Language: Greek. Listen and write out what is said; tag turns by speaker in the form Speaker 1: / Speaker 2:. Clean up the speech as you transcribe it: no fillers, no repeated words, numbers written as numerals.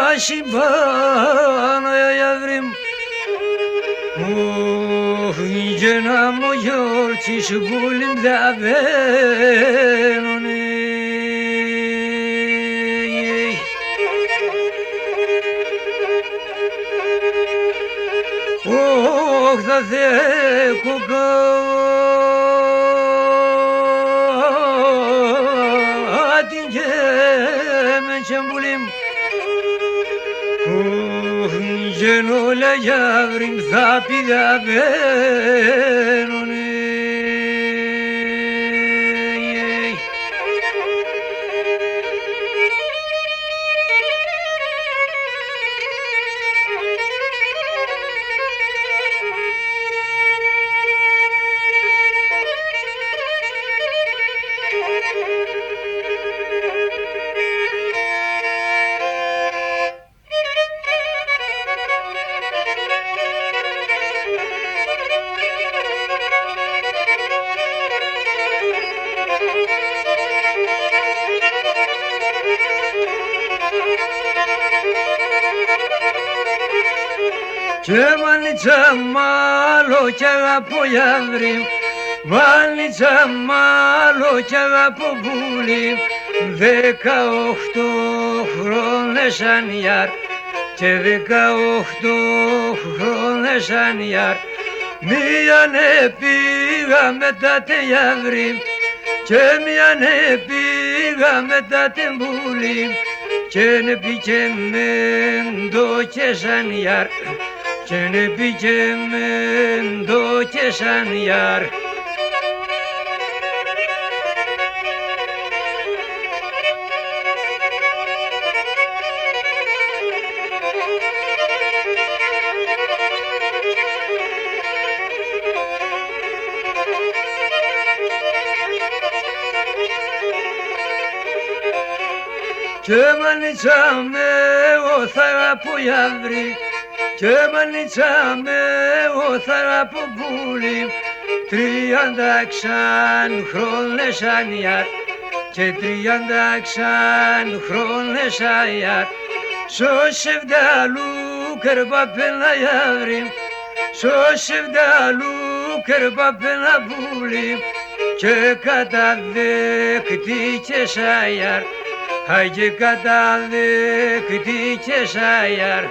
Speaker 1: Başı bana yavrum Cenam o yortiş bulim da ben onu Oh da se kuka Adince men çembulim Cenole yavrim zapida ben onu Μάνιτσα μάλλο κι αγαπώ γιαύρι Μάνιτσα μάλλο κι αγαπώ πουλί 18 χρόνες αν γιάρ και 18 χρόνες αν γιάρ Μίανε πήγα μετά τε γιαύρι και μίανε πήγα μετά τε πουλί και ne πικεμέντο και σαν γιάρ και ne πικεμέντο και σαν γιάρ Και μανίτσα με εγώ θα αγαπώ γιαύρι και μανίτσα με εγώ θα αγαπώ πουλί 30 χρόνες αν γιάρ και 30 χρόνες αν γιάρ Σω βδαλού κερπαπένα γιαύρι Σω βδαλού κερπαπένα πουλί και καταδέχτη και σαν γιάρ Haydi kadar dikti çeşayar